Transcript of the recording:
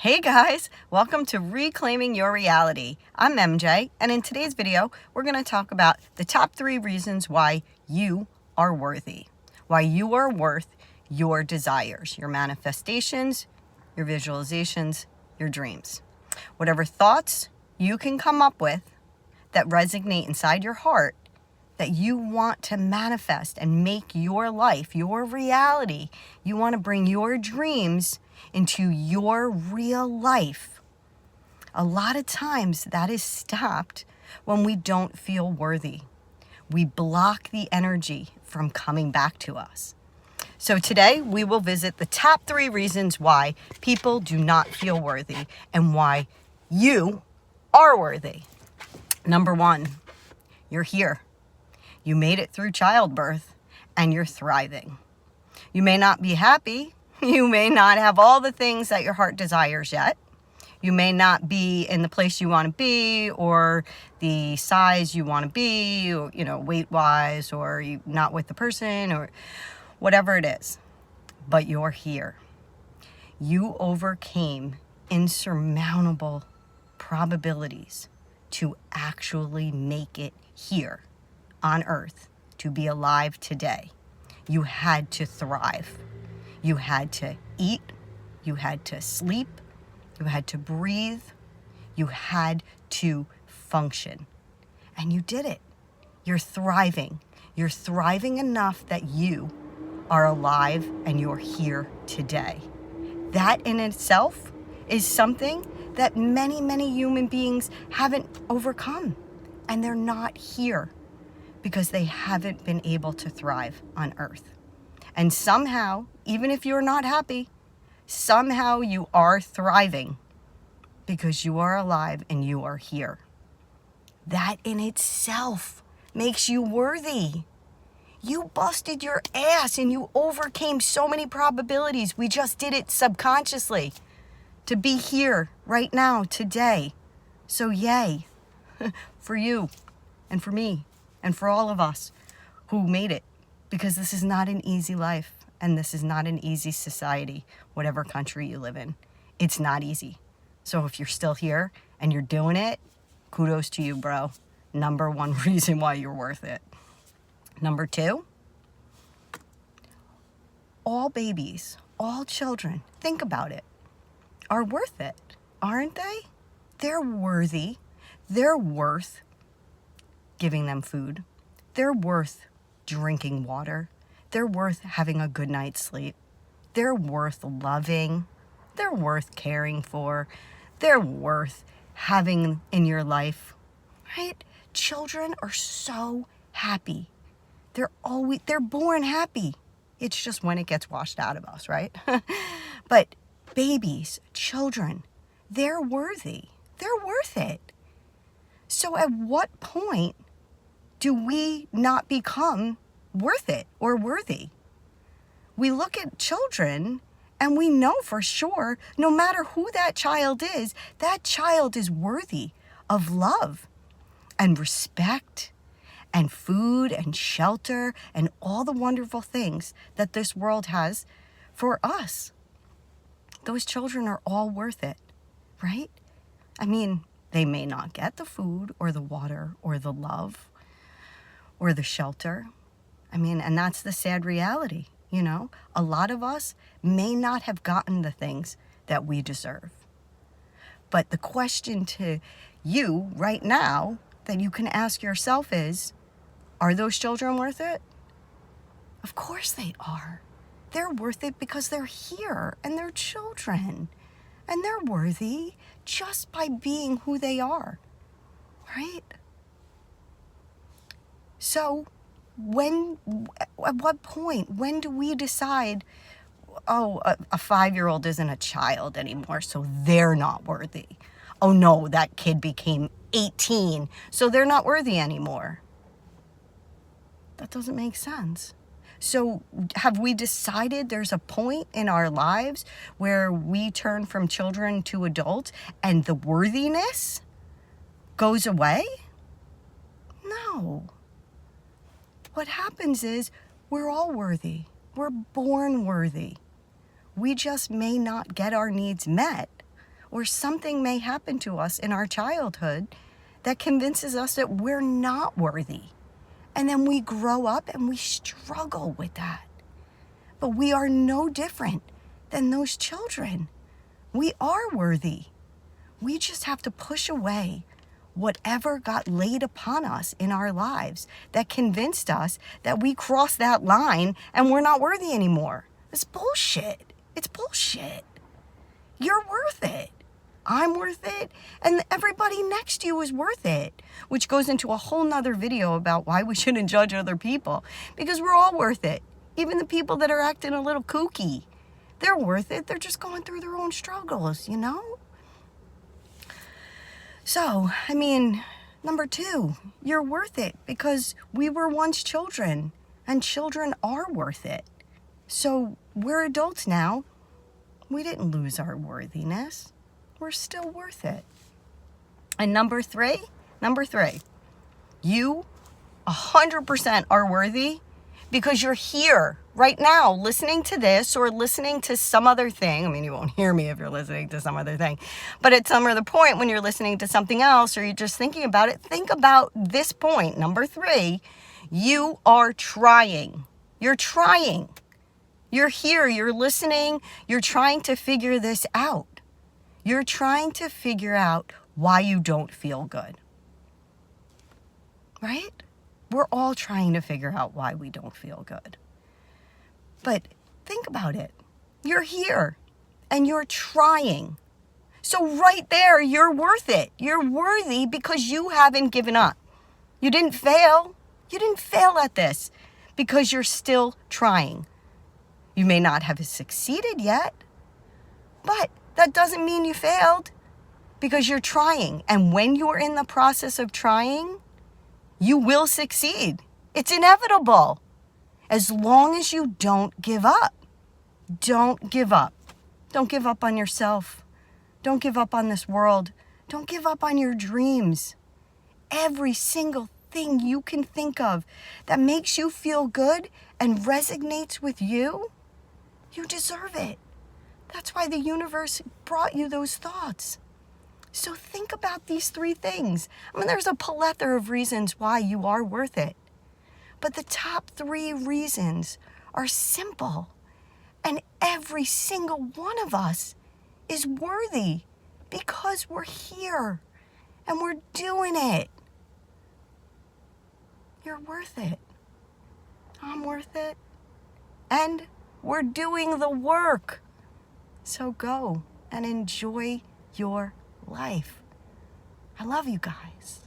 Hey guys, welcome to Reclaiming Your Reality. I'm MJ, and in today's video, we're going to talk about the top 3 reasons why you are worthy. Why you are worth your desires, your manifestations, your visualizations, your dreams. Whatever thoughts you can come up with that resonate inside your heart that you want to manifest and make your life, your reality. You want to bring your dreams into your real life. A lot of times that is stopped when we don't feel worthy. We block the energy from coming back to us. So today we will visit the top 3 reasons why people do not feel worthy and why you are worthy. Number 1, you're here. You made it through childbirth and you're thriving. You may not be happy. You may not have all the things that your heart desires yet. You may not be in the place you want to be or the size you want to be, or, weight-wise, or you not with the person or whatever it is. But you're here. You overcame insurmountable probabilities to actually make it here on earth, to be alive today. You had to thrive. You had to eat. You had to sleep. You had to breathe. You had to function. And you did it. You're thriving. You're thriving enough that you are alive and you're here today. That in itself is something that many, many human beings haven't overcome. And they're not here because they haven't been able to thrive on earth. And somehow, even if you're not happy, somehow you are thriving because you are alive and you are here. That in itself makes you worthy. You busted your ass and you overcame so many probabilities. We just did it subconsciously to be here right now, today. So yay for you and for me and for all of us who made it, because this is not an easy life and this is not an easy society, whatever country you live in. It's not easy. So if you're still here and you're doing it, kudos to you, bro. Number 1 reason why you're worth it. Number 2, all babies, all children, think about it, are worth it, aren't they? They're worthy. They're worth giving them food. They're worth drinking water. They're worth having a good night's sleep. They're worth loving. They're worth caring for. They're worth having in your life, right? Children are so happy. They're born happy. It's just when it gets washed out of us, right? But babies, children, they're worthy. They're worth it. So at what point do we not become worth it or worthy? We look at children and we know for sure, no matter who that child is worthy of love and respect and food and shelter and all the wonderful things that this world has for us. Those children are all worth it, right? I mean, they may not get the food or the water or the love or the shelter. And that's the sad reality, A lot of us may not have gotten the things that we deserve. But the question to you right now that you can ask yourself is, are those children worth it? Of course they are. They're worth it because they're here and they're children. And they're worthy just by being who they are, right? So at what point, when do we decide, a 5-year-old isn't a child anymore, so they're not worthy? Oh no, that kid became 18, so they're not worthy anymore. That doesn't make sense. So have we decided there's a point in our lives where we turn from children to adults and the worthiness goes away? No. What happens is we're all worthy. We're born worthy. We just may not get our needs met or something may happen to us in our childhood that convinces us that we're not worthy. And then we grow up and we struggle with that. But we are no different than those children. We are worthy. We just have to push away whatever got laid upon us in our lives that convinced us that we crossed that line and we're not worthy anymore. It's bullshit. It's bullshit. You're worth it. I'm worth it. And everybody next to you is worth it, which goes into a whole nother video about why we shouldn't judge other people, because we're all worth it. Even the people that are acting a little kooky, they're worth it. They're just going through their own struggles, you know? So, I mean, number 2, you're worth it because we were once children, and children are worth it. So we're adults now. We didn't lose our worthiness. We're still worth it. And number three, you 100% are worthy because you're here right now listening to this or listening to some other thing. I mean, you won't hear me if you're listening to some other thing. But at some other point when you're listening to something else or you're just thinking about it, think about this point. Number 3, you are trying. You're trying. You're here. You're listening. You're trying to figure this out. You're trying to figure out why you don't feel good. Right? We're all trying to figure out why we don't feel good. But think about it. You're here and you're trying. So right there, you're worth it. You're worthy because you haven't given up. You didn't fail. You didn't fail at this because you're still trying. You may not have succeeded yet, but that doesn't mean you failed because you're trying. And when you're in the process of trying, you will succeed. It's inevitable. As long as you don't give up. Don't give up. Don't give up on yourself. Don't give up on this world. Don't give up on your dreams. Every single thing you can think of that makes you feel good and resonates with you, you deserve it. That's why the universe brought you those thoughts. So think about these 3 things. I mean, there's a plethora of reasons why you are worth it. But the top 3 reasons are simple. And every single one of us is worthy because we're here and we're doing it. You're worth it. I'm worth it. And we're doing the work. So go and enjoy your life. I love you guys.